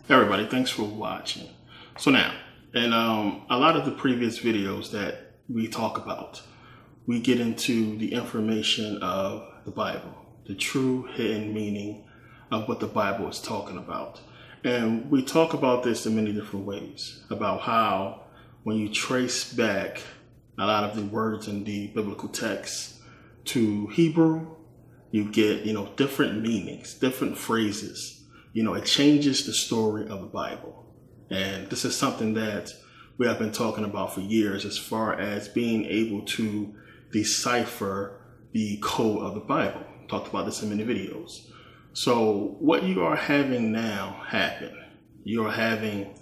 Everybody, thanks for watching. So now, in a lot of the previous videos that we talk about, we get into the information of the Bible, the true hidden meaning of what the Bible is talking about. And we talk about this in many different ways, about how when you trace back a lot of the words in the biblical text to Hebrew, you get, different meanings, different phrases. It changes the story of the Bible. And this is something that we have been talking about for years as far as being able to decipher the code of the Bible. Talked about this in many videos. So what you are having now happen, you're having,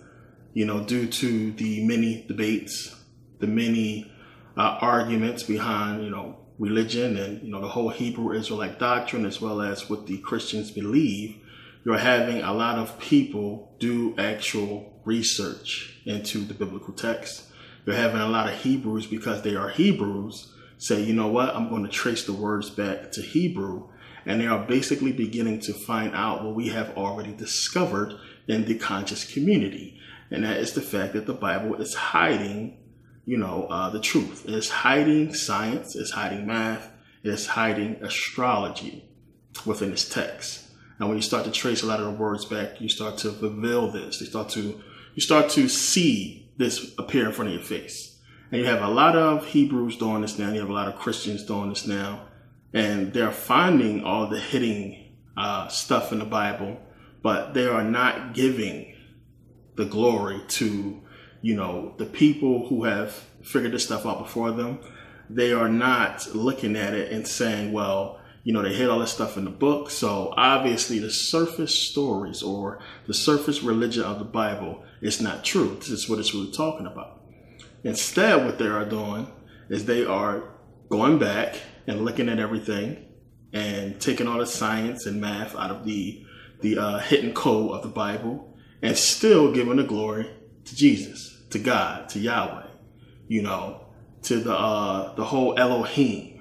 due to the many debates, the many arguments behind, religion and, the whole Hebrew Israelite doctrine, as well as what the Christians believe, you're having a lot of people do actual research into the biblical text. You're having a lot of Hebrews, because they are Hebrews, say, you know what, I'm going to trace the words back to Hebrew. And they are basically beginning to find out what we have already discovered in the conscious community. And that is the fact that the Bible is hiding, the truth. It is hiding science, it's hiding math, it is hiding astrology within its text. And when you start to trace a lot of the words back, you start to reveal this. You start to see this appear in front of your face. And you have a lot of Hebrews doing this now. You have a lot of Christians doing this now. And they're finding all the hidden stuff in the Bible, but they are not giving the glory to, the people who have figured this stuff out before them. They are not looking at it and saying, well, they hid all this stuff in the book. So obviously the surface stories or the surface religion of the Bible is not true. This is what it's really talking about. Instead, what they are doing is they are going back and looking at everything and taking all the science and math out of the hidden code of the Bible and still giving the glory to Jesus, to God, to Yahweh, to the whole Elohim.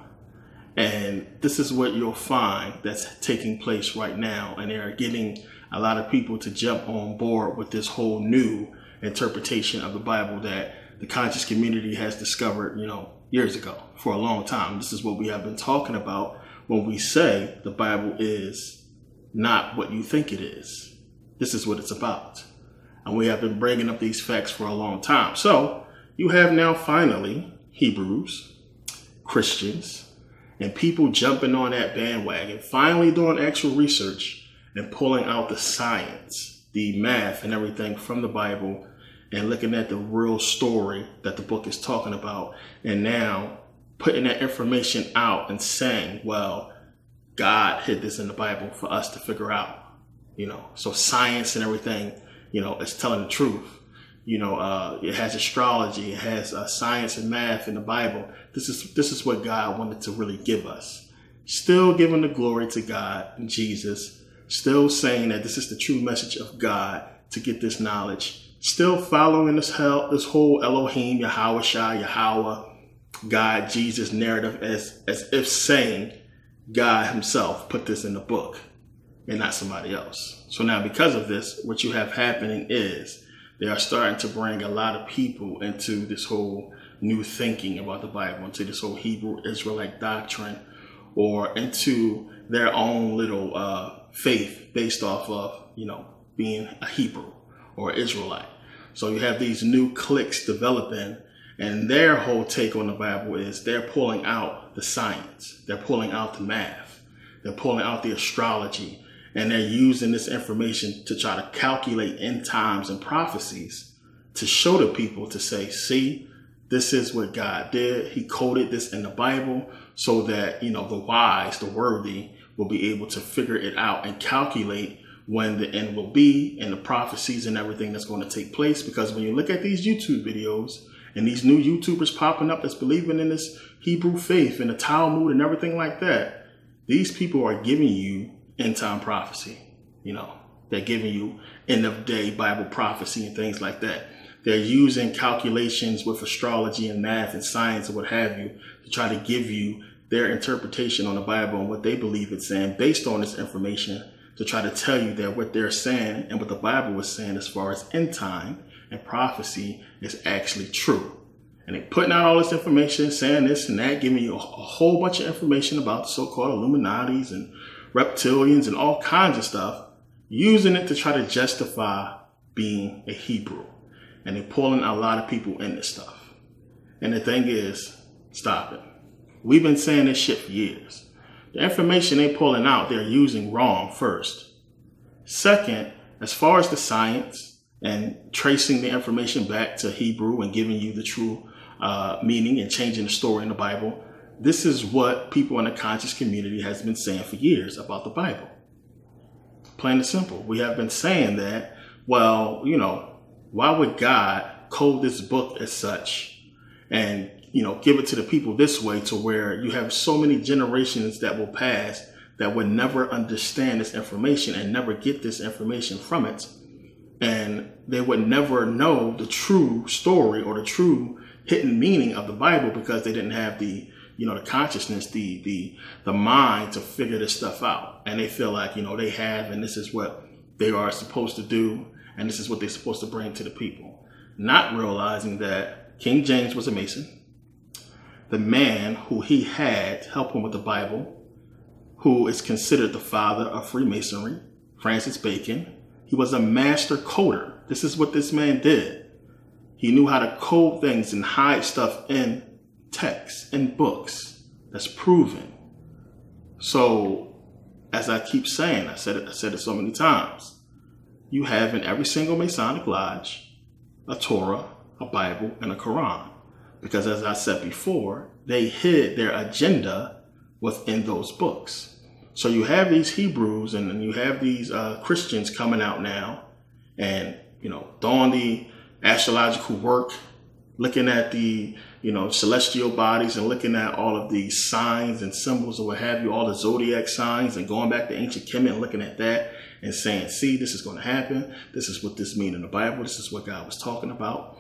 And this is what you'll find that's taking place right now. And they are getting a lot of people to jump on board with this whole new interpretation of the Bible that the conscious community has discovered, years ago, for a long time. This is what we have been talking about when we say the Bible is not what you think it is. This is what it's about. And we have been bringing up these facts for a long time. So you have now finally Hebrews, Christians, and people jumping on that bandwagon, finally doing actual research and pulling out the science, the math and everything from the Bible and looking at the real story that the book is talking about. And now putting that information out and saying, well, God hid this in the Bible for us to figure out, so science and everything, is telling the truth. It has astrology, it has science and math in the Bible. This is what God wanted to really give us. Still giving the glory to God and Jesus. Still saying that this is the true message of God to get this knowledge. Still following this whole Elohim, Yahweh Shai, Yahweh, God, Jesus narrative as if saying God himself put this in the book and not somebody else. So now because of this, what you have happening is they are starting to bring a lot of people into this whole new thinking about the Bible, into this whole Hebrew Israelite doctrine, or into their own little faith based off of, being a Hebrew or Israelite. So you have these new cliques developing, and their whole take on the Bible is they're pulling out the science, they're pulling out the math, they're pulling out the astrology, and they're using this information to try to calculate end times and prophecies to show the people, to say, see, this is what God did. He coded this in the Bible so that, the wise, the worthy will be able to figure it out and calculate when the end will be and the prophecies and everything that's going to take place. Because when you look at these YouTube videos and these new YouTubers popping up that's believing in this Hebrew faith and the Talmud and everything like that, these people are giving you end time prophecy. They're giving you end of day Bible prophecy and things like that. They're using calculations with astrology and math and science and what have you to try to give you their interpretation on the Bible and what they believe it's saying based on this information, to try to tell you that what they're saying and what the Bible is saying as far as end time and prophecy is actually true. And they're putting out all this information, saying this and that, giving you a whole bunch of information about the so-called Illuminatis and reptilians and all kinds of stuff, using it to try to justify being a Hebrew. And they're pulling a lot of people in this stuff. And the thing is, stop it. We've been saying this shit for years. The information they're pulling out, they're using wrong, first. Second, as far as the science and tracing the information back to Hebrew and giving you the true meaning and changing the story in the Bible, this is what people in the conscious community has been saying for years about the Bible. Plain and simple. We have been saying that, well, why would God code this book as such and, give it to the people this way, to where you have so many generations that will pass that would never understand this information and never get this information from it. And they would never know the true story or the true hidden meaning of the Bible because they didn't have the consciousness, the mind to figure this stuff out. And they feel like, they have, and this is what they are supposed to do. And this is what they're supposed to bring to the people. Not realizing that King James was a Mason. The man who he had help him with the Bible, who is considered the father of Freemasonry, Francis Bacon, he was a master coder. This is what this man did. He knew how to code things and hide stuff in texts and books. That's proven. So, as I keep saying, I said it so many times, you have in every single Masonic lodge a Torah, a Bible, and a Quran. Because as I said before, they hid their agenda within those books. So you have these Hebrews and you have these Christians coming out now and, doing the astrological work, looking at the, celestial bodies and looking at all of these signs and symbols or what have you, all the zodiac signs, and going back to ancient Kemet and looking at that and saying, see, this is going to happen. This is what this means in the Bible. This is what God was talking about.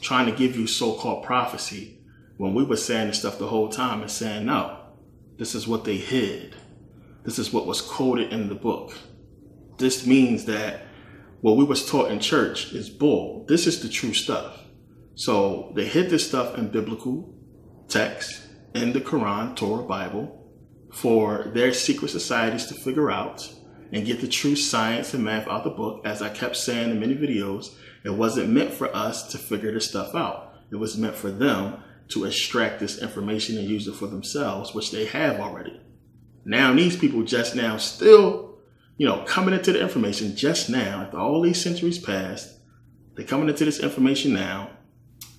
Trying to give you so-called prophecy when we were saying this stuff the whole time and saying, no, this is what they hid. This is what was coded in the book. This means that what we was taught in church is bull. This is the true stuff. So they hid this stuff in biblical texts, in the Quran, Torah, Bible, for their secret societies to figure out and get the true science and math out the book. As I kept saying in many videos, it wasn't meant for us to figure this stuff out. It was meant for them to extract this information and use it for themselves, which they have already. Now, these people just now still, coming into the information just now, after all these centuries passed, they're coming into this information now,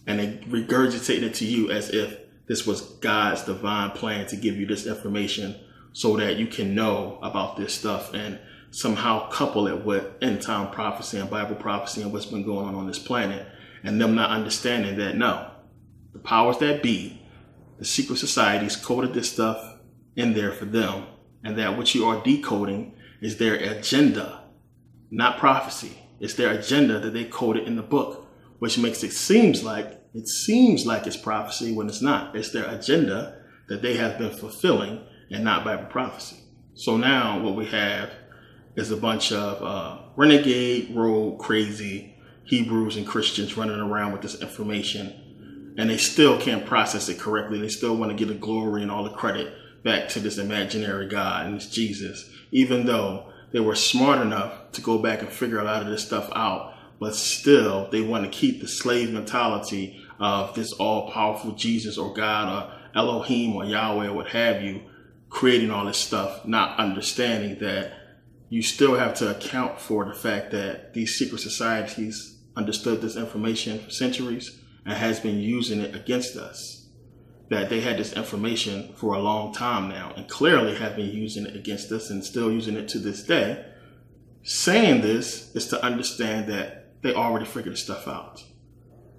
and they regurgitating it to you as if this was God's divine plan to give you this information so that you can know about this stuff and somehow couple it with end time prophecy and Bible prophecy and what's been going on this planet, and them not understanding that, no, the powers that be, the secret societies coded this stuff in there for them, and that what you are decoding is their agenda, not prophecy. It's their agenda that they coded in the book, which makes it seems like it's prophecy when it's not. It's their agenda that they have been fulfilling and not Bible prophecy. So now what we have is a bunch of renegade, rogue, crazy Hebrews and Christians running around with this information And they still can't process it correctly. They still want to give the glory and all the credit back to this imaginary God and this Jesus, even though they were smart enough to go back and figure a lot of this stuff out. But still, they want to keep the slave mentality of this all-powerful Jesus or God or Elohim or Yahweh or what have you, creating all this stuff, not understanding that you still have to account for the fact that these secret societies understood this information for centuries and has been using it against us. That they had this information for a long time now and clearly have been using it against us and still using it to this day. Saying this is to understand that they already figured this stuff out.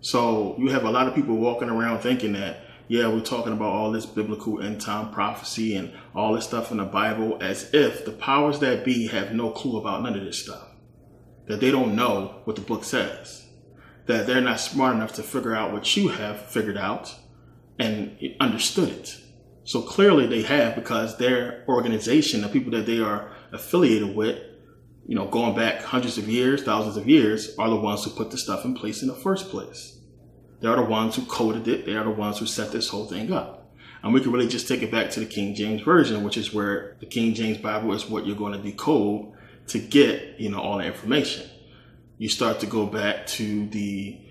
So you have a lot of people walking around thinking that, yeah, we're talking about all this biblical end time prophecy and all this stuff in the Bible as if the powers that be have no clue about none of this stuff. That they don't know what the book says. That they're not smart enough to figure out what you have figured out and understood it. So clearly they have, because their organization, the people that they are affiliated with, going back hundreds of years, thousands of years, are the ones who put the stuff in place in the first place. They are the ones who coded it. They are the ones who set this whole thing up. And we can really just take it back to the King James Version, which is where the King James Bible is what you're going to decode to get, all the information. You start to go back to the,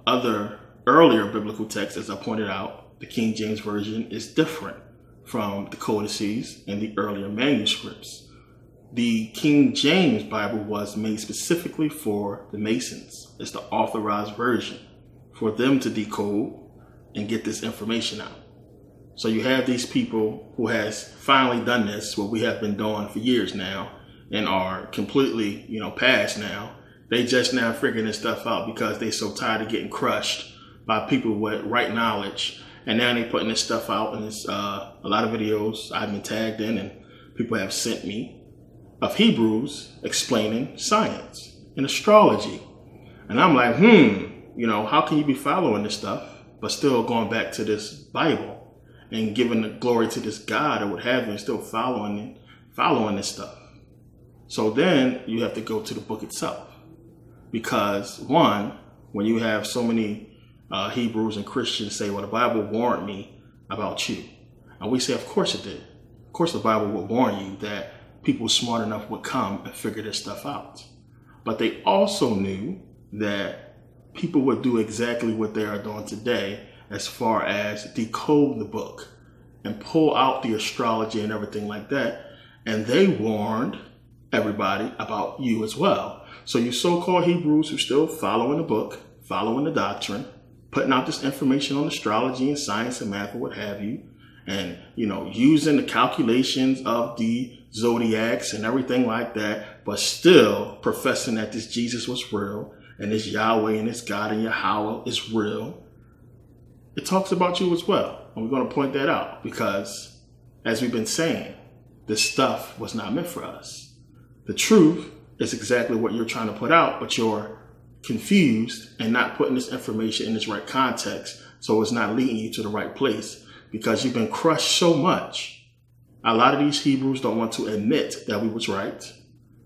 other earlier biblical texts, as I pointed out. The King James Version is different from the codices and the earlier manuscripts. The King James Bible was made specifically for the Masons. It's the authorized version for them to decode and get this information out. So you have these people who has finally done this, what we have been doing for years now, and are completely, past now. They just now figuring this stuff out because they so tired of getting crushed by people with right knowledge. And now they putting this stuff out, and it's a lot of videos I've been tagged in and people have sent me of Hebrews explaining science and astrology. And I'm like, how can you be following this stuff, but still going back to this Bible and giving the glory to this God or what have you, and still following this stuff? So then you have to go to the book itself. Because one, when you have so many Hebrews and Christians say, well, the Bible warned me about you. And we say, of course it did. Of course the Bible will warn you that people smart enough would come and figure this stuff out. But they also knew that people would do exactly what they are doing today as far as decode the book and pull out the astrology and everything like that. And they warned everybody about you as well. So you so-called Hebrews who still following the book, following the doctrine, putting out this information on astrology and science and math or what have you, and, using the calculations of the zodiacs and everything like that, but still professing that this Jesus was real and this Yahweh and this God and Yahweh is real. It talks about you as well. And we're going to point that out because, as we've been saying, this stuff was not meant for us. The truth is exactly what you're trying to put out, but you're confused and not putting this information in its right context. So it's not leading you to the right place because you've been crushed so much. A lot of these Hebrews don't want to admit that we was right,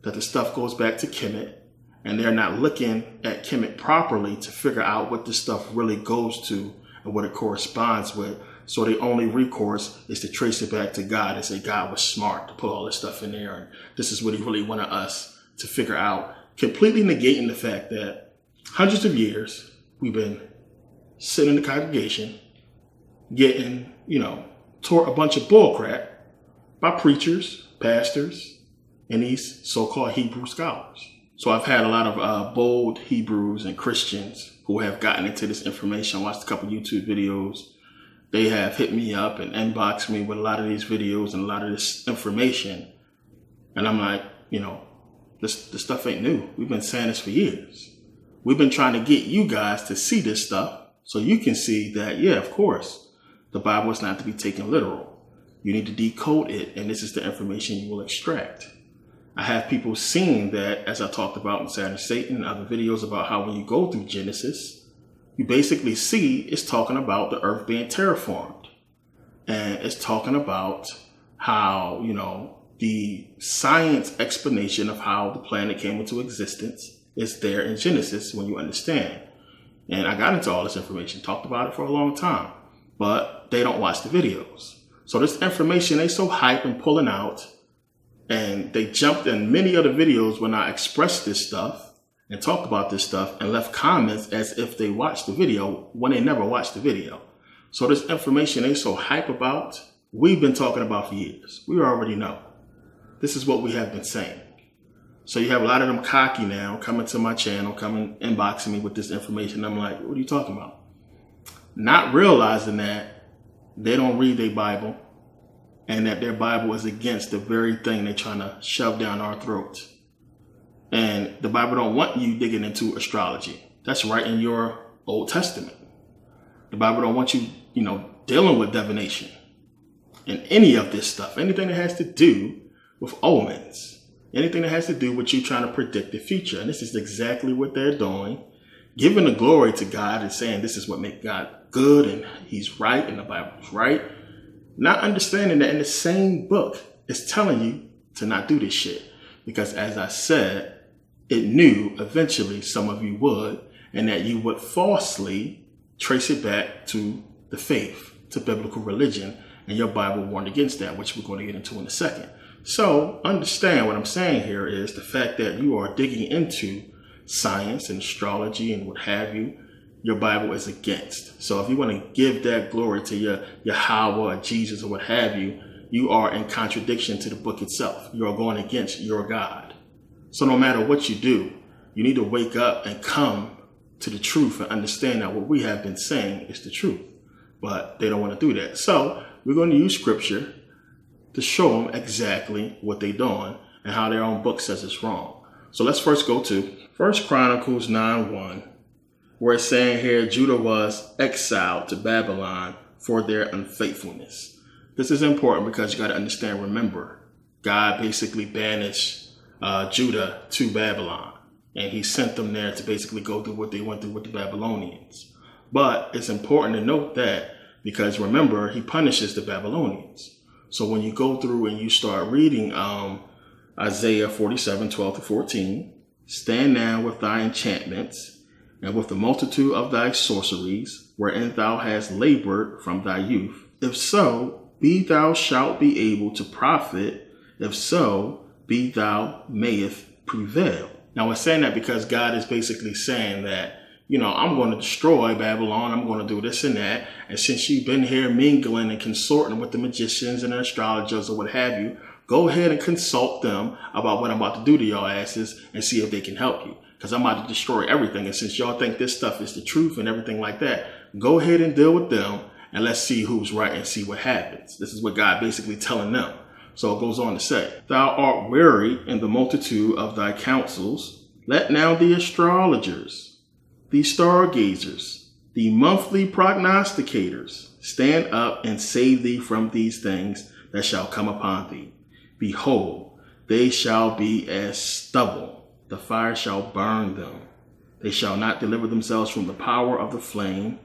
that the stuff goes back to Kemet, and they're not looking at Kemet properly to figure out what this stuff really goes to and what it corresponds with. So the only recourse is to trace it back to God and say God was smart to put all this stuff in there. And this is what he really wanted us to figure out, completely negating the fact that hundreds of years we've been sitting in the congregation getting, taught a bunch of bullcrap by preachers, pastors, and these so-called Hebrew scholars. So I've had a lot of bold Hebrews and Christians who have gotten into this information, watched a couple YouTube videos. They have hit me up and inboxed me with a lot of these videos and a lot of this information. And I'm like, this stuff ain't new. We've been saying this for years. We've been trying to get you guys to see this stuff so you can see that, yeah, of course, the Bible is not to be taken literal. You need to decode it, and this is the information you will extract. I have people seeing that, as I talked about in Saturn, Satan, and other videos about how when you go through Genesis, you basically see it's talking about the earth being terraformed. And it's talking about how, the science explanation of how the planet came into existence is there in Genesis when you understand. And I got into all this information, talked about it for a long time, but they don't watch the videos. So this information they so hype and pulling out, and they jumped in many other videos when I expressed this stuff and talked about this stuff and left comments as if they watched the video when they never watched the video. So this information they so hype about, we've been talking about for years. We already know. This is what we have been saying. So you have a lot of them cocky now coming to my channel, coming inboxing me with this information. I'm like, what are you talking about? Not realizing that they don't read their Bible and that their Bible is against the very thing they're trying to shove down our throats. And the Bible don't want you digging into astrology. That's right in your Old Testament. The Bible don't want you, dealing with divination and any of this stuff, anything that has to do with omens, anything that has to do with you trying to predict the future. And this is exactly what they're doing, giving the glory to God and saying this is what makes God good and he's right and the Bible's right. Not understanding that in the same book, it's telling you to not do this shit. Because as I said, it knew eventually some of you would, and that you would falsely trace it back to the faith, to biblical religion, and your Bible warned against that, which we're going to get into in a second. So understand what I'm saying here is the fact that you are digging into science and astrology and what have you, your Bible is against. So if you want to give that glory to your Yahweh or Jesus or what have you, you are in contradiction to the book itself. You are going against your God. So no matter what you do, you need to wake up and come to the truth and understand that what we have been saying is the truth. But they don't want to do that. So we're going to use scripture to show them exactly what they're doing and how their own book says it's wrong. So let's first go to 1 Chronicles 9:1, where it's saying here, Judah was exiled to Babylon for their unfaithfulness. This is important because you got to understand, remember, God basically banished Judah to Babylon, and he sent them there to basically go through what they went through with the Babylonians. But it's important to note that because remember, he punishes the Babylonians. So when you go through and you start reading Isaiah 47:12-14, stand now with thy enchantments and with the multitude of thy sorceries, wherein thou hast labored from thy youth. If so, be thou shalt be able to profit. If so, be thou mayest prevail. Now we're saying that because God is basically saying that, I'm going to destroy Babylon. I'm going to do this and that. And since you've been here mingling and consorting with the magicians and the astrologers or what have you, go ahead and consult them about what I'm about to do to y'all asses and see if they can help you. Because I'm about to destroy everything. And since y'all think this stuff is the truth and everything like that, go ahead and deal with them and let's see who's right and see what happens. This is what God basically telling them. So it goes on to say, thou art weary in the multitude of thy counsels. Let now the astrologers, the stargazers, the monthly prognosticators stand up and save thee from these things that shall come upon thee. Behold, they shall be as stubble. The fire shall burn them. They shall not deliver themselves from the power of the flame.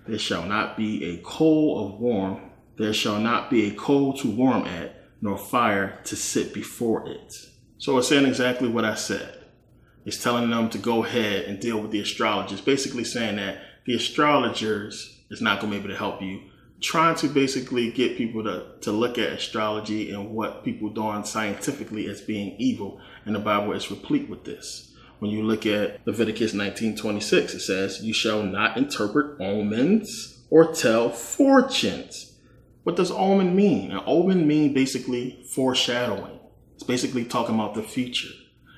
There shall not be a coal of warm. There shall not be a coal to warm at, nor fire to sit before it. So it's saying exactly what I said. It's telling them to go ahead and deal with the astrologers, basically saying that the astrologers is not going to be able to help you. Trying to basically get people to look at astrology and what people doing scientifically as being evil. And the Bible is replete with this. When you look at Leviticus 19:26, it says, you shall not interpret omens or tell fortunes. What does omen mean? An omen means basically foreshadowing. It's basically talking about the future.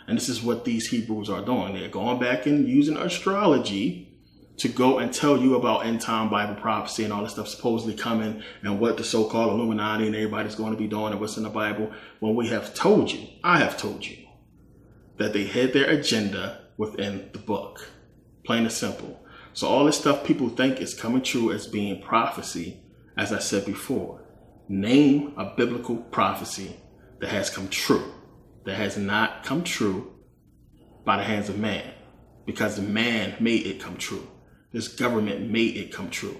And this is what these Hebrews are doing. They're going back and using astrology to go and tell you about end time Bible prophecy and all this stuff supposedly coming and what the so-called Illuminati and everybody's going to be doing and what's in the Bible. When we have told you, I have told you, that they hid their agenda within the book. Plain and simple. So all this stuff people think is coming true as being prophecy. As I said before, name a biblical prophecy that has come true, that has not come true by the hands of man, because the man made it come true. This government made it come true.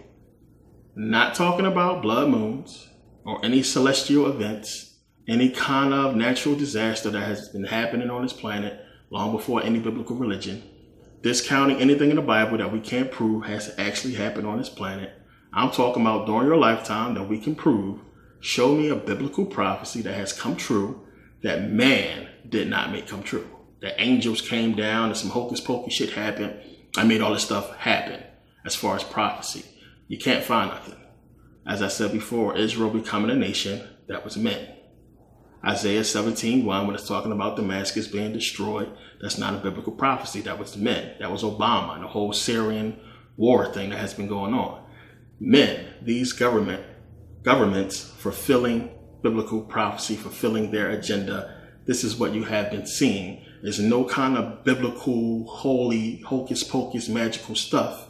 Not talking about blood moons or any celestial events, any kind of natural disaster that has been happening on this planet long before any biblical religion. discounting anything in the Bible that we can't prove has actually happened on this planet. I'm talking about during your lifetime that we can prove. Show me a biblical prophecy that has come true that man did not make come true. That angels came down and some hocus pocus shit happened. I made all this stuff happen as far as prophecy. You can't find nothing. As I said before, Israel becoming a nation, that was men. Isaiah 17:1, when it's talking about Damascus being destroyed, that's not a biblical prophecy. That was men. That was Obama and the whole Syrian war thing that has been going on. Men, these governments fulfilling biblical prophecy, fulfilling their agenda. This is what you have been seeing. There's no kind of biblical, holy, hocus pocus, magical stuff.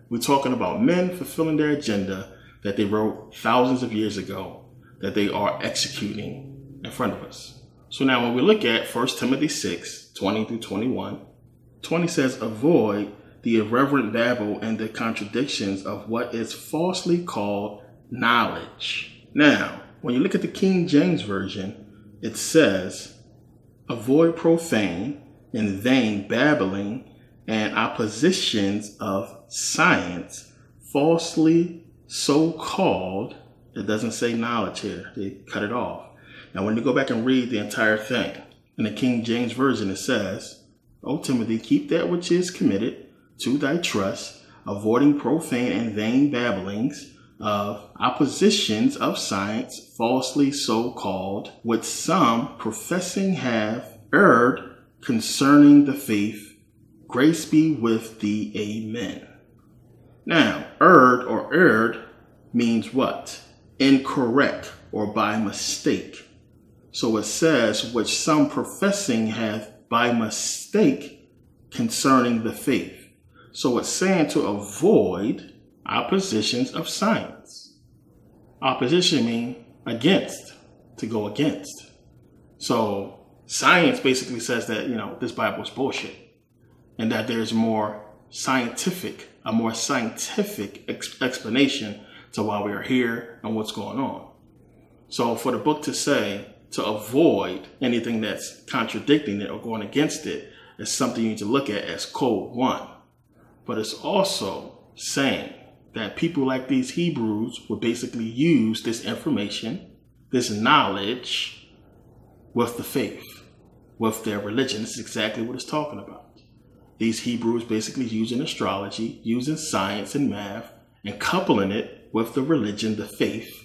We're talking about men fulfilling their agenda that they wrote thousands of years ago, that they are executing in front of us. So now when we look at 1 Timothy 6:20-21, 20 says, avoid the irreverent babble and the contradictions of what is falsely called knowledge. Now, when you look at the King James Version, it says, avoid profane and vain babbling and oppositions of science, falsely so called. It doesn't say knowledge here. They cut it off. Now, when you go back and read the entire thing, in the King James Version, it says, O Timothy, keep that which is committed to thy trust, avoiding profane and vain babblings of oppositions of science, falsely so called, which some professing have erred concerning the faith. Grace be with thee. Amen. Now, erred means what? Incorrect or by mistake. So it says, which some professing have by mistake concerning the faith. So it's saying to avoid oppositions of science. Opposition means against, to go against. So science basically says that, this Bible is bullshit and that there's a more scientific explanation to why we are here and what's going on. So for the book to say to avoid anything that's contradicting it or going against it is something you need to look at as code 1. But it's also saying that people like these Hebrews would basically use this information, this knowledge with the faith, with their religion. This is exactly what it's talking about. These Hebrews basically using astrology, using science and math, and coupling it with the religion, the faith,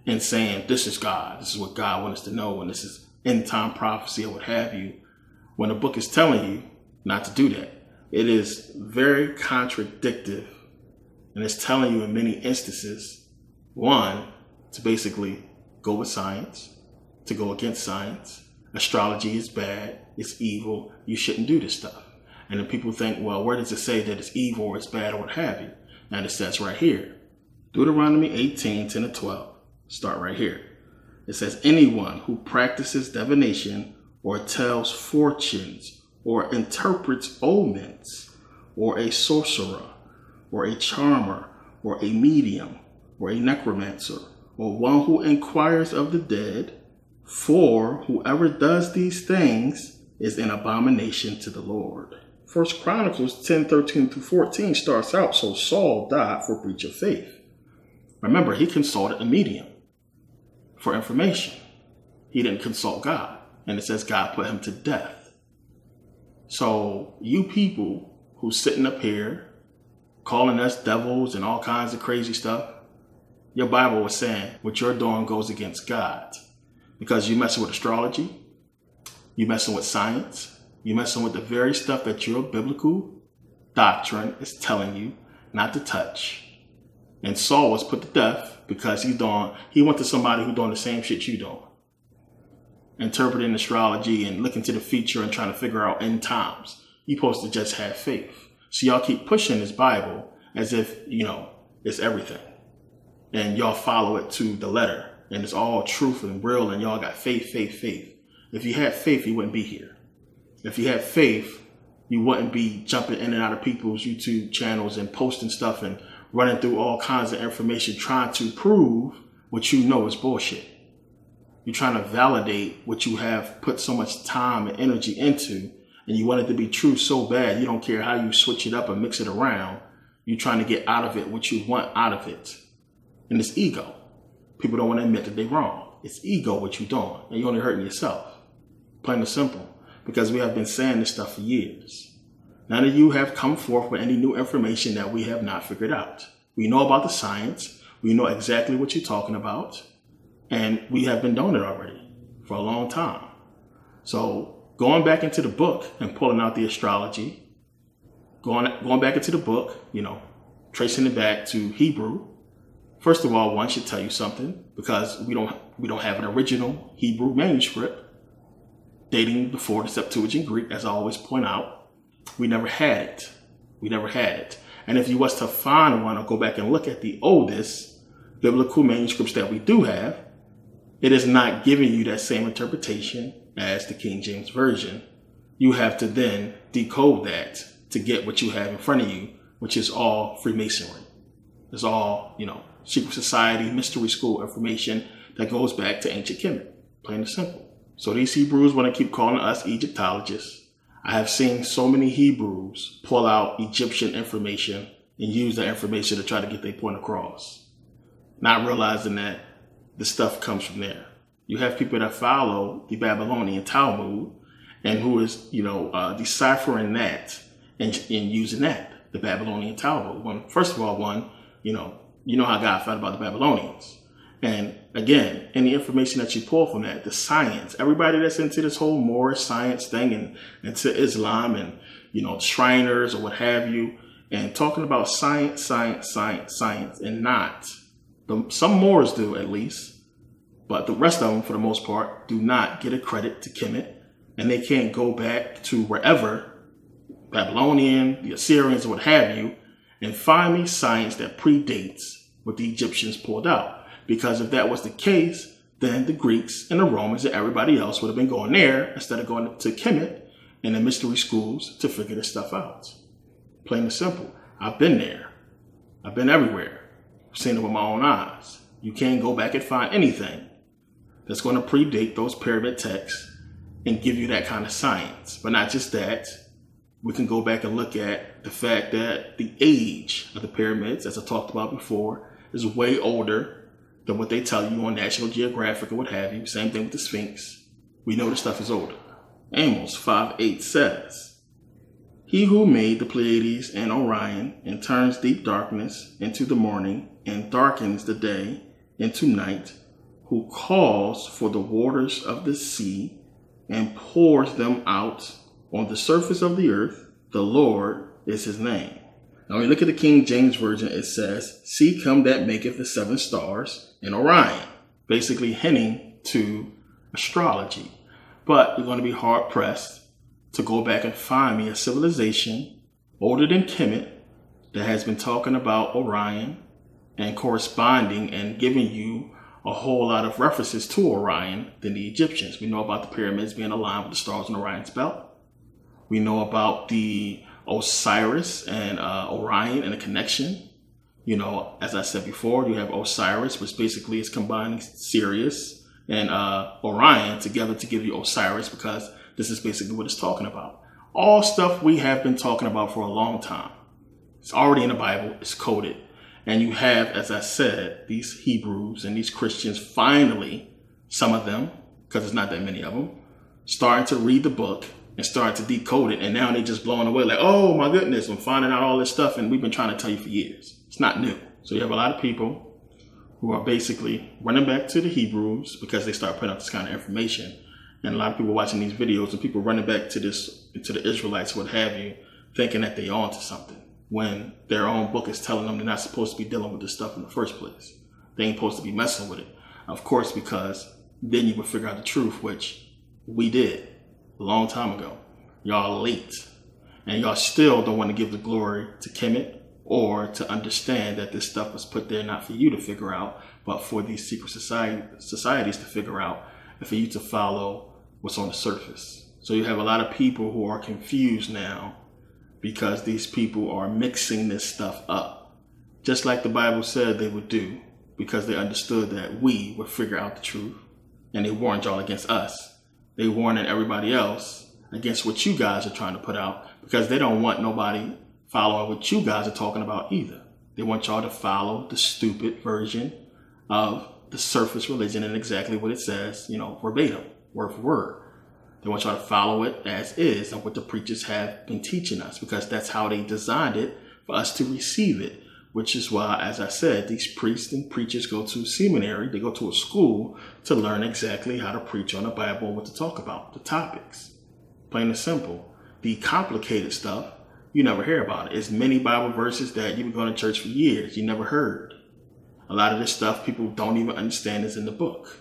and saying, this is God. This is what God wants us to know, and this is end time prophecy or what have you. When the book is telling you not to do that, it is very contradictive. And it's telling you in many instances, 1, to basically go with science, to go against science. Astrology is bad. It's evil. You shouldn't do this stuff. And then people think, well, where does it say that it's evil or it's bad or what have you? And it says right here, Deuteronomy 18:10-12. Start right here. It says, anyone who practices divination or tells fortunes or interprets omens, or a sorcerer, or a charmer, or a medium, or a necromancer, or one who inquires of the dead, for whoever does these things is an abomination to the Lord. 1 Chronicles 10:13-14 starts out, so Saul died for breach of faith. Remember, he consulted a medium for information. He didn't consult God. And it says God put him to death. So you people who's sitting up here calling us devils and all kinds of crazy stuff, your Bible was saying what you're doing goes against God. Because you messing with astrology, you messing with science, you messing with the very stuff that your biblical doctrine is telling you not to touch. And Saul was put to death because he went to somebody who's doing the same shit you doing. Interpreting astrology and looking to the future and trying to figure out end times. You're supposed to just have faith. So y'all keep pushing this Bible as if, it's everything. And y'all follow it to the letter. And it's all truth and real and y'all got faith. If you had faith, you wouldn't be here. If you had faith, you wouldn't be jumping in and out of people's YouTube channels and posting stuff and running through all kinds of information trying to prove what you know is bullshit. You're trying to validate what you have put so much time and energy into, and you want it to be true so bad, you don't care how you switch it up and mix it around. You're trying to get out of it what you want out of it. And it's ego. People don't want to admit that they're wrong. It's ego what you're doing, and you're only hurting yourself. Plain and simple. Because we have been saying this stuff for years. None of you have come forth with any new information that we have not figured out. We know about the science. We know exactly what you're talking about. And we have been doing it already for a long time. So going back into the book and pulling out the astrology, going back into the book, tracing it back to Hebrew. First of all, one should tell you something, because we don't have an original Hebrew manuscript dating before the Septuagint Greek, as I always point out. We never had it. We never had it. And if you was to find one or go back and look at the oldest biblical manuscripts that we do have, it is not giving you that same interpretation as the King James Version. You have to then decode that to get what you have in front of you, which is all Freemasonry. It's all, secret society, mystery school information that goes back to ancient Kemet, plain and simple. So these Hebrews want to keep calling us Egyptologists. I have seen so many Hebrews pull out Egyptian information and use that information to try to get their point across, not realizing that the stuff comes from there. You have people that follow the Babylonian Talmud and who is, deciphering that and using that, the Babylonian Talmud. First of all, you know how God felt about the Babylonians. And again, any information that you pull from that, the science, everybody that's into this whole Moorish science thing and into Islam and, Shriners or what have you, and talking about science, and not, some Moors do at least, but the rest of them, for the most part, do not get a credit to Kemet, and they can't go back to wherever, Babylonian, the Assyrians, or what have you, and find me science that predates what the Egyptians pulled out. Because if that was the case, then the Greeks and the Romans and everybody else would have been going there instead of going to Kemet and the mystery schools to figure this stuff out. Plain and simple. I've been there. I've been everywhere. I've seen it with my own eyes. You can't go back and find anything that's going to predate those pyramid texts and give you that kind of science. But not just that. We can go back and look at the fact that the age of the pyramids, as I talked about before, is way older than what they tell you on National Geographic or what have you. Same thing with the Sphinx. We know the stuff is older. Amos 5:8 says, "He who made the Pleiades and Orion and turns deep darkness into the morning and darkens the day into night, who calls for the waters of the sea and pours them out on the surface of the earth, the Lord is his name." Now, when you look at the King James Version, it says, "See come that maketh the 7 stars in Orion," basically hinting to astrology. But you're going to be hard pressed to go back and find me a civilization older than Kemet that has been talking about Orion and corresponding and giving you a whole lot of references to Orion than the Egyptians. We know about the pyramids being aligned with the stars in Orion's belt. We know about the Osiris and Orion and a connection. As I said before, you have Osiris, which basically is combining Sirius and Orion together to give you Osiris, because this is basically what it's talking about. All stuff we have been talking about for a long time. It's already in the Bible. It's coded. And you have, as I said, these Hebrews and these Christians finally, some of them, because there's not that many of them, starting to read the book and starting to decode it. And now they're just blowing away like, oh my goodness, I'm finding out all this stuff. And we've been trying to tell you for years. It's not new. So you have a lot of people who are basically running back to the Hebrews because they start putting out this kind of information. And a lot of people watching these videos and people running back to the Israelites, what have you, thinking that they're onto something, when their own book is telling them they're not supposed to be dealing with this stuff in the first place. They ain't supposed to be messing with it. Of course, because then you would figure out the truth, which we did a long time ago. Y'all late. And y'all still don't want to give the glory to Kemet or to understand that this stuff was put there not for you to figure out, but for these secret societies to figure out and for you to follow what's on the surface. So you have a lot of people who are confused now because these people are mixing this stuff up, just like the Bible said they would do, because they understood that we would figure out the truth, and they warned y'all against us. They warning everybody else against what you guys are trying to put out, because they don't want nobody following what you guys are talking about either. They want y'all to follow the stupid version of the surface religion and exactly what it says, verbatim, word for word. They want y'all to follow it as is and what the preachers have been teaching us, because that's how they designed it for us to receive it, which is why, as I said, these priests and preachers go to seminary, they go to a school to learn exactly how to preach on the Bible and what to talk about, the topics. Plain and simple. The complicated stuff, you never hear about it. It's many Bible verses that you've been going to church for years, you never heard. A lot of this stuff people don't even understand is in the book.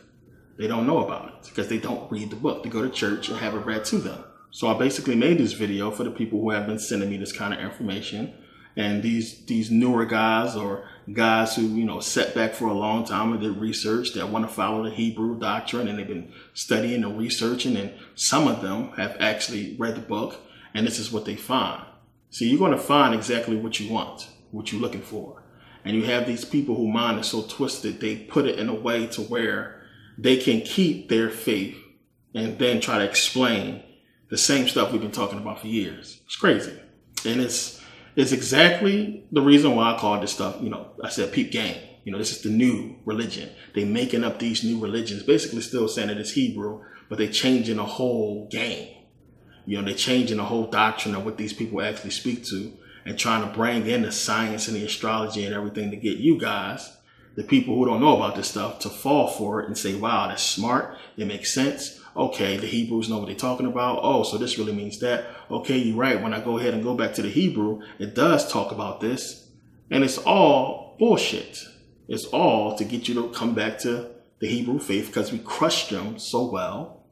They don't know about it because they don't read the book. They go to church and have it read to them. So I basically made this video for the people who have been sending me this kind of information. And these newer guys, or guys who, sat back for a long time and did research, that want to follow the Hebrew doctrine, and they've been studying and researching, and some of them have actually read the book, and this is what they find. See, you're going to find exactly what you want, what you're looking for. And you have these people whose mind is so twisted, they put it in a way to where they can keep their faith and then try to explain the same stuff we've been talking about for years. It's crazy. And it's exactly the reason why I call this stuff, I said peep game. This is the new religion. They making up these new religions, basically still saying it is Hebrew, but they changing the whole game. They changing the whole doctrine of what these people actually speak to, and trying to bring in the science and the astrology and everything to get you guys, the people who don't know about this stuff, to fall for it and say, wow, that's smart. It makes sense. Okay, the Hebrews know what they're talking about. Oh, so this really means that. Okay, you're right. When I go ahead and go back to the Hebrew, it does talk about this. And it's all bullshit. It's all to get you to come back to the Hebrew faith, because we crushed them so well.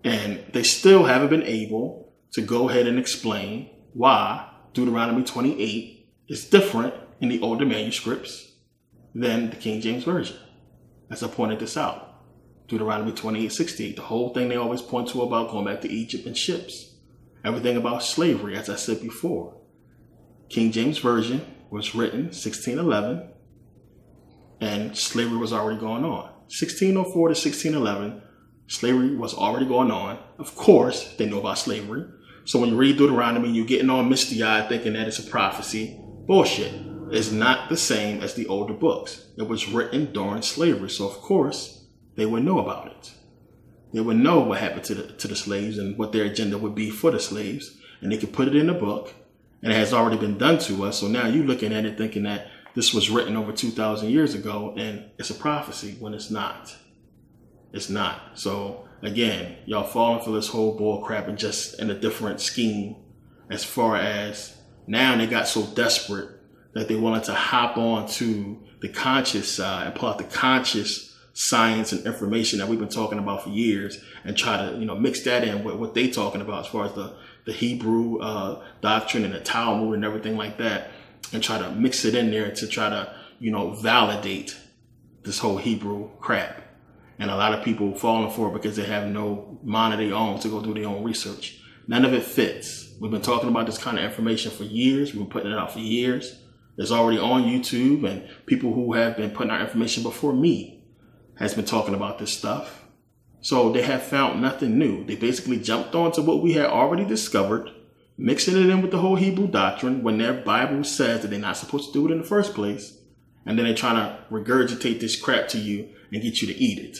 And they still haven't been able to go ahead and explain why Deuteronomy 28 is different in the older manuscripts than the King James Version. As I pointed this out. Deuteronomy 28:68, the whole thing they always point to about going back to Egypt and ships. Everything about slavery, as I said before. King James Version was written 1611, and slavery was already going on. 1604 to 1611, slavery was already going on. Of course, they know about slavery. So when you read Deuteronomy, you're getting all misty-eyed thinking that it's a prophecy. Bullshit. It's not the same as the older books. It was written during slavery, so of course, they would know about it. They would know what happened to the slaves and what their agenda would be for the slaves. And they could put it in the book. And it has already been done to us. So now you're looking at it thinking that this was written over 2,000 years ago and it's a prophecy, when it's not. It's not. So again, y'all falling for this whole bull crap, and just in a different scheme, as far as now they got so desperate that they wanted to hop on to the conscious side and pull out the conscious science and information that we've been talking about for years, and try to mix that in with what they talking about as far as the Hebrew doctrine and the Talmud and everything like that, and try to mix it in there to try to validate this whole Hebrew crap. And a lot of people falling for it because they have no mind of their own to go do their own research. None of it fits. We've been talking about this kind of information for years. We've been putting it out for years. It's already on YouTube, and people who have been putting out information before me has been talking about this stuff. So they have found nothing new. They basically jumped onto what we had already discovered, mixing it in with the whole Hebrew doctrine when their Bible says that they're not supposed to do it in the first place. And then they're trying to regurgitate this crap to you and get you to eat it.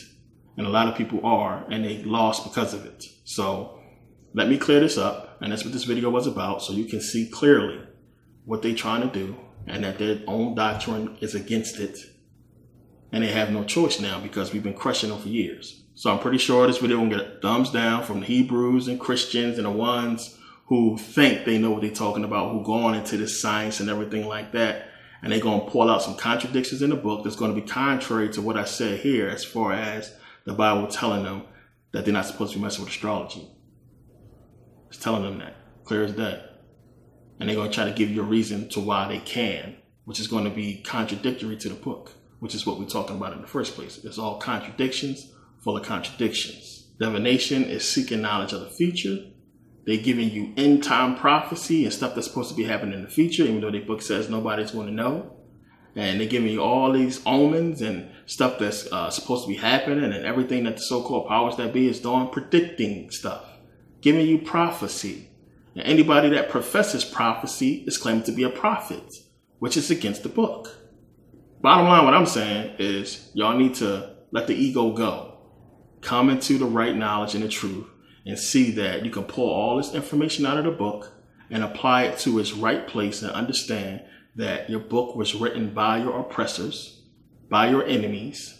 And a lot of people are, and they lost because of it. So let me clear this up. And that's what this video was about. So you can see clearly what they're trying to do, and that their own doctrine is against it. And they have no choice now, because we've been crushing them for years. So I'm pretty sure this video will get a thumbs down from the Hebrews and Christians and the ones who think they know what they're talking about, who go on into this science and everything like that. And they're going to pull out some contradictions in the book that's going to be contrary to what I said here, as far as the Bible telling them that they're not supposed to be messing with astrology. It's telling them that, clear as day. And they're going to try to give you a reason to why they can, which is going to be contradictory to the book, which is what we're talking about in the first place. It's all contradictions, full of contradictions. Divination is seeking knowledge of the future. They're giving you end time prophecy and stuff that's supposed to be happening in the future, even though their book says nobody's going to know. And they're giving you all these omens and stuff that's supposed to be happening, and everything that the so-called powers that be is doing, predicting stuff. giving you prophecy. And anybody that professes prophecy is claimed to be a prophet, which is against the book. Bottom line, what I'm saying is y'all need to let the ego go. Come into the right knowledge and the truth and see that you can pull all this information out of the book and apply it to its right place and understand that your book was written by your oppressors, by your enemies,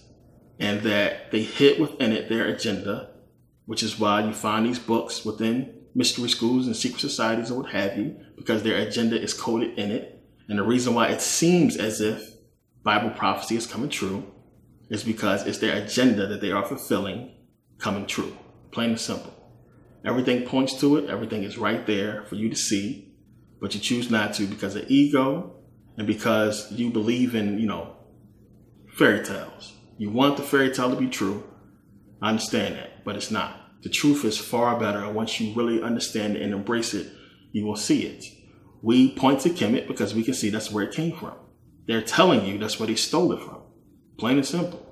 and that they hid within it their agenda, which is why you find these books within mystery schools and secret societies and what have you, because their agenda is coded in it. And the reason why it seems as if Bible prophecy is coming true is because it's their agenda that they are fulfilling coming true. Plain and simple. Everything points to it. Everything is right there for you to see, but you choose not to because of ego and because you believe in, fairy tales. You want the fairy tale to be true. I understand that, but it's not. The truth is far better. Once you really understand it and embrace it, you will see it. We point to Kemet because we can see that's where it came from. They're telling you that's where they stole it from. Plain and simple.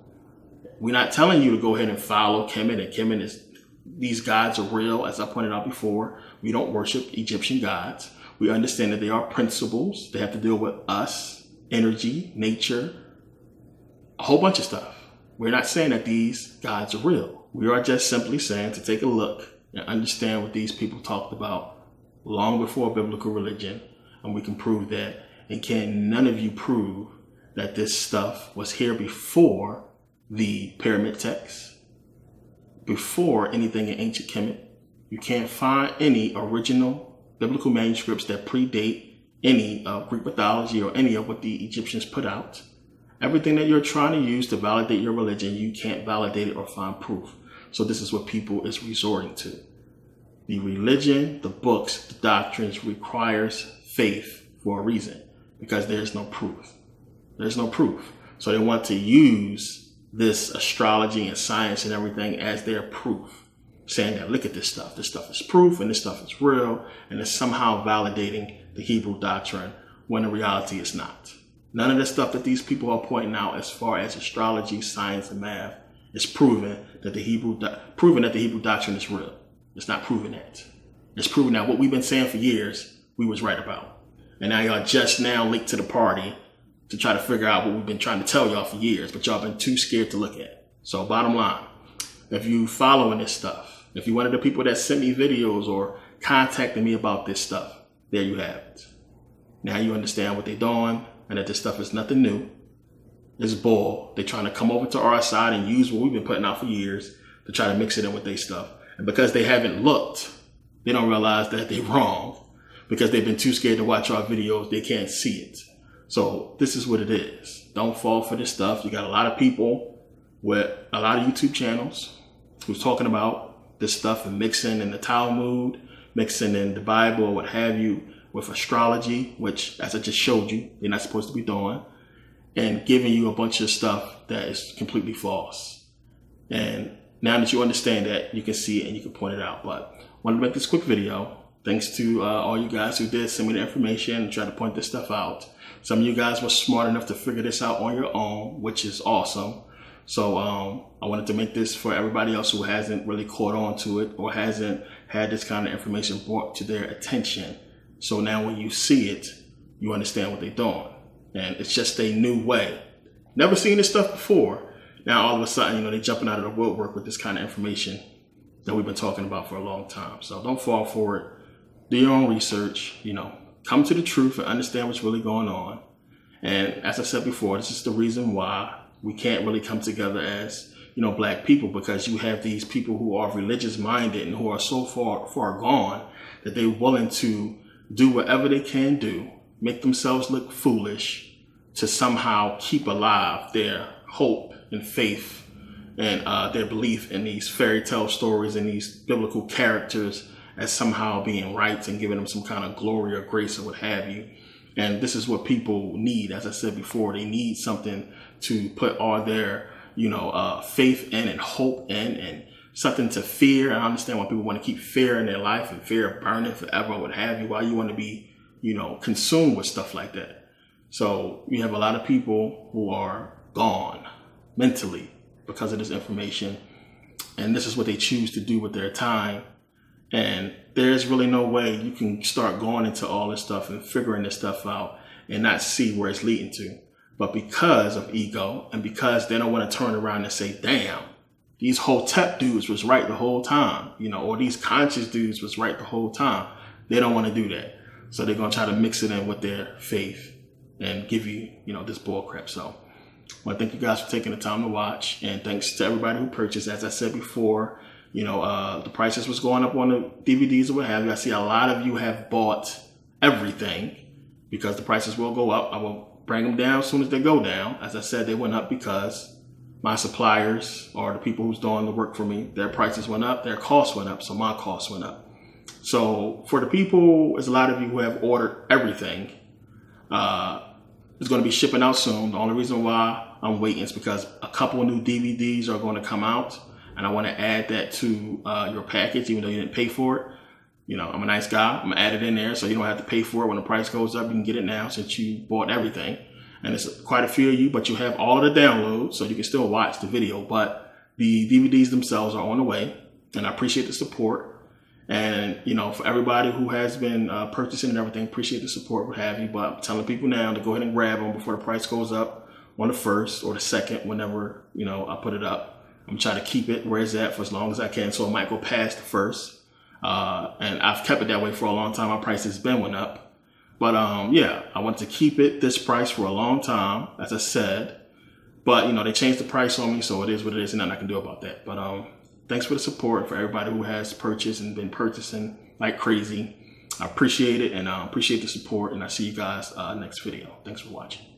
We're not telling you to go ahead and follow Kemet, and Kemet is, these gods are real, as I pointed out before. We don't worship Egyptian gods. We understand that they are principles. They have to deal with us, energy, nature, a whole bunch of stuff. We're not saying that these gods are real. We are just simply saying to take a look and understand what these people talked about long before biblical religion, and we can prove that. And can none of you prove that this stuff was here before the pyramid texts, before anything in ancient Kemet? You can't find any original biblical manuscripts that predate any of Greek mythology or any of what the Egyptians put out. Everything that you're trying to use to validate your religion, you can't validate it or find proof. So this is what people is resorting to. The religion, the books, the doctrines requires faith for a reason, because there's no proof. There's no proof. So they want to use this astrology and science and everything as their proof, saying that look at this stuff. This stuff is proof and this stuff is real, and it's somehow validating the Hebrew doctrine when in reality it's not. None of the stuff that these people are pointing out as far as astrology, science, and math is proven that the Hebrew doctrine is real. It's not proving that. It's proving that what we've been saying for years, we was right about. And now y'all just now late to the party to try to figure out what we've been trying to tell y'all for years, but y'all been too scared to look at. So bottom line, if you following this stuff, if you're one of the people that sent me videos or contacted me about this stuff, there you have it. Now you understand what they're doing and that this stuff is nothing new. It's bull. They're trying to come over to our side and use what we've been putting out for years to try to mix it in with their stuff. And because they haven't looked, they don't realize that they're wrong. Because they've been too scared to watch our videos, they can't see it. So this is what it is. Don't fall for this stuff. You got a lot of people with a lot of YouTube channels who's talking about this stuff and mixing in the Talmud, mixing in the Bible or what have you with astrology, which, as I just showed you, they're not supposed to be doing, and giving you a bunch of stuff that is completely false. And now that you understand that, you can see it and you can point it out. But I wanted to make this quick video. Thanks to all you guys who did send me the information and try to point this stuff out. Some of you guys were smart enough to figure this out on your own, which is awesome. So I wanted to make this for everybody else who hasn't really caught on to it or hasn't had this kind of information brought to their attention. So now when you see it, you understand what they're doing. And it's just a new way. Never seen this stuff before. Now all of a sudden, they're jumping out of the woodwork with this kind of information that we've been talking about for a long time. So don't fall for it. Do your own research, come to the truth and understand what's really going on. And as I said before, this is the reason why we can't really come together as, black people, because you have these people who are religious minded and who are so far gone that they're willing to do whatever they can do, make themselves look foolish to somehow keep alive their hope and faith and their belief in these fairy tale stories and these biblical characters as somehow being right and giving them some kind of glory or grace or what have you. And this is what people need. As I said before, they need something to put all their, faith in and hope in, and something to fear. And I understand why people want to keep fear in their life and fear of burning forever or what have you, why you want to be, consumed with stuff like that. So you have a lot of people who are gone mentally because of this information. And this is what they choose to do with their time. And there's really no way you can start going into all this stuff and figuring this stuff out and not see where it's leading to. But because of ego and because they don't want to turn around and say, damn, these Hotep dudes was right the whole time, or these conscious dudes was right the whole time. They don't want to do that. So they're going to try to mix it in with their faith and give you, this bull crap. So I want to thank you guys for taking the time to watch. And thanks to everybody who purchased. As I said before, the prices was going up on the DVDs or what have you. I see a lot of you have bought everything because the prices will go up. I will bring them down as soon as they go down. As I said, they went up because my suppliers or the people who's doing the work for me, their prices went up, their costs went up, so my costs went up. So for the people, there's a lot of you who have ordered everything. It's going to be shipping out soon. The only reason why I'm waiting is because a couple of new DVDs are going to come out, and I want to add that to your package, even though you didn't pay for it. I'm a nice guy. I'm going to add it in there so you don't have to pay for it. When the price goes up, you can get it now since you bought everything. And it's quite a few of you, but you have all of the downloads, so you can still watch the video. But the DVDs themselves are on the way, and I appreciate the support. And, for everybody who has been purchasing and everything, appreciate the support, what have you. But I'm telling people now to go ahead and grab them before the price goes up on the 1st or the 2nd, whenever, I put it up. I'm trying to keep it where it's at for as long as I can, so it might go past the 1st. And I've kept it that way for a long time. My price has been went up. But I want to keep it this price for a long time, as I said. But, they changed the price on me, so it is what it is, and nothing I can do about that. But thanks for the support for everybody who has purchased and been purchasing like crazy. I appreciate it, and appreciate the support, and I'll see you guys next video. Thanks for watching.